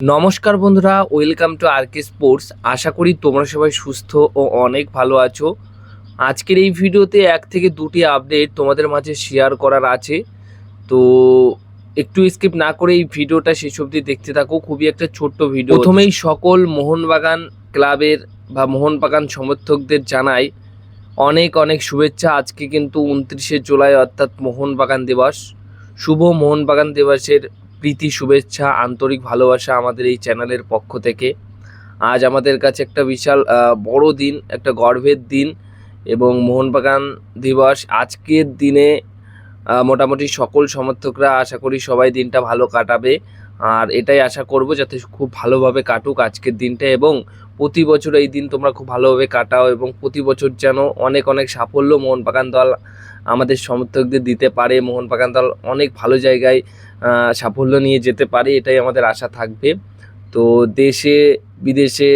নমস্কার বন্ধুরা, welcome to আরকে sports. আশা করি তোমরা সবাই সুস্থ ও অনেক ভালো আছো। আজকের এই ভিডিওতে 1 থেকে 2টি আপডেট তোমাদের মাঝে শেয়ার করার আছে। তো একটু স্কিপ না করে এই ভিডিওটা শেষ অবধি দেখতে থাকো। খুবই একটা ছোট্ট ভিডিও। প্রথমেই সকল মোহনবাগান ক্লাবের বা মোহনবাগান সমর্থকদের জানাই অনেক অনেক শুভেচ্ছা। আজকে কিন্তু 29শে জুলাই অর্থাৎ মোহনবাগান দিবস। শুভ মোহনবাগান দিবসের প্রীতি শুভেচ্ছা, আন্তরিক ভালোবাসা আমাদের এই চ্যানেলের পক্ষ থেকে। আজ আমাদের কাছে একটা বিশাল বড় দিন, একটা গর্বের দিন এবং মোহনবাগান দিবস। আজকের দিনে মোটামুটি সকল সমর্থকরা আশা করি সবাই দিনটা ভালো কাটাবে, আর এটাই আশা করব যাতে খুব ভালোভাবে কাটুক আজকের দিনটা, এবং প্রতি বছর এই দিন তোমরা খুব ভালোভাবে কাটাও এবং প্রতি বছর যেন অনেক অনেক সাফল্য মোহনবাগান দল আমাদের সমর্থকদের দিতে পারে, মোহনবাগান দল অনেক ভালো জায়গায় সাফল্য নিয়ে যেতে পারে, এটাই আমাদের আশা থাকবে। তো দেশে বিদেশে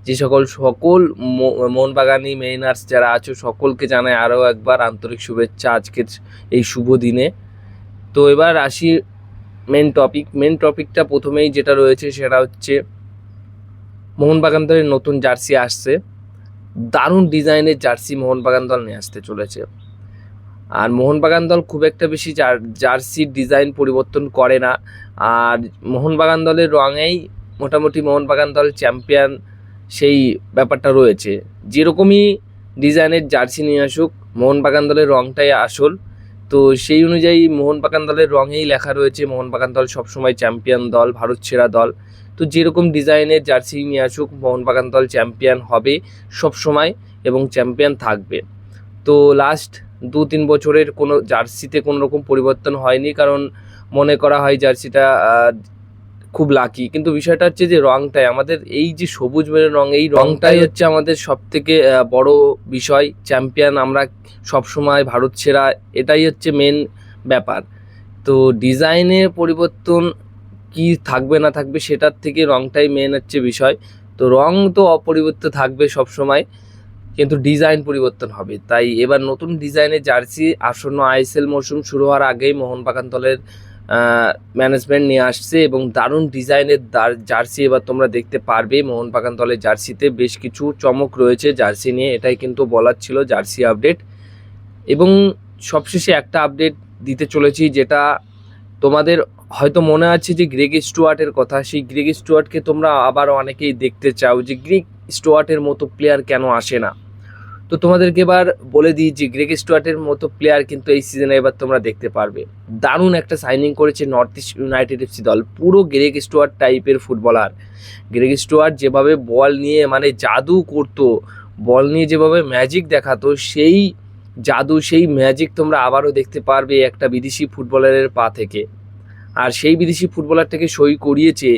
যে সকল মোহনবাগানি মেইনার্স যারা আছো সকলকে জানাই আরও একবার আন্তরিক শুভেচ্ছা আজকের এই শুভ দিনে। তো এবার আসি মেন টপিকটা প্রথমেই যেটা রয়েছে সেটা হচ্ছে মোহনবাগান দলের নতুন জার্সি আসছে। দারুণ ডিজাইনের জার্সি মোহনবাগান দল নিয়ে আসতে চলেছে। আর মোহনবাগান দল খুব একটা বেশি জার্সির ডিজাইন পরিবর্তন করে না, আর মোহনবাগান দলের রঙেই মোটামুটি মোহনবাগান দল চ্যাম্পিয়ন সেই ব্যাপারটা রয়েছে। যেরকমই ডিজাইনের জার্সি নিয়ে আসুক, মোহনবাগান দলের রঙটাই আসল। তো সেই অনুযায়ী মোহনবাগান দলের রঙেই লেখা রয়েছে মোহনবাগান দল সবসময় চ্যাম্পিয়ন দল, ভারত সেরা দল। তো যেরকম ডিজাইনের জার্সি নিয়ে আসুক, মোহনবাগান দল চ্যাম্পিয়ন হবে সবসময় এবং চ্যাম্পিয়ন থাকবে। তো লাস্ট 2-3 বছরের কোনো জার্সিতে কোনো রকম পরিবর্তন হয়নি, কারণ মনে করা হয় জার্সিটা খুব লাকি। কিন্তু বিষয়টা হচ্ছে যে রঙটাই আমাদের, এই যে সবুজ মেরুন রঙ, এই রঙটাই হচ্ছে আমাদের সবথেকে বড় বিষয়। চ্যাম্পিয়ন আমরা সবসময়, ভারত সেরা, এটাই হচ্ছে মেন ব্যাপার। তো ডিজাইনের পরিবর্তন কি থাকবে না থাকবে সেটার থেকে রঙটাই মেন হচ্ছে বিষয়। তো রং তো অপরিবর্তিত থাকবে সবসময়, কিন্তু ডিজাইন পরিবর্তন হবে। তাই এবার নতুন ডিজাইনের জার্সি আসন্ন আইএসএল মরশুম শুরু হওয়ার আগেই মোহনবাগান দলের ম্যানেজমেন্ট নিয়ে আসছে এবং দারুণ ডিজাইনের জার্সি এবার তোমরা দেখতে পারবে। মোহনবাগান দলের জার্সিতে বেশ কিছু চমক রয়েছে জার্সি নিয়ে, এটাই কিন্তু বলার ছিল জার্সি আপডেট। এবং সবশেষে একটা আপডেট দিতে চলেছি, যেটা তোমাদের হয়তো মনে আছে যে গ্রেগ স্টুয়ার্টের কথা। সেই গ্রেগ স্টুয়ার্টকে তোমরা আবার অনেকেই দেখতে চাও যে গ্রেগ স্টুয়ার্টের মতো প্লেয়ার কেন আসে না। তো তোমাদেরকে এবার বলে দিই যে গ্রেগ স্টুয়ার্টের মতো প্লেয়ার কিন্তু এই সিজনে এবার তোমরা দেখতে পারবে। দারুণ একটা সাইনিং করেছে নর্থ ইস্ট ইউনাইটেড এফসি দল, পুরো গ্রেগ স্টুয়ার্ট টাইপের ফুটবলার। গ্রেগ স্টুয়ার্ট যেভাবে বল নিয়ে মানে জাদু করতো, বল নিয়ে যেভাবে ম্যাজিক দেখাতো, সেই জাদু সেই ম্যাজিক তোমরা আবারও দেখতে পারবে একটা বিদেশি ফুটবলারের পা থেকে। আর সেই বিদেশি ফুটবলার থেকে সই করিয়েছে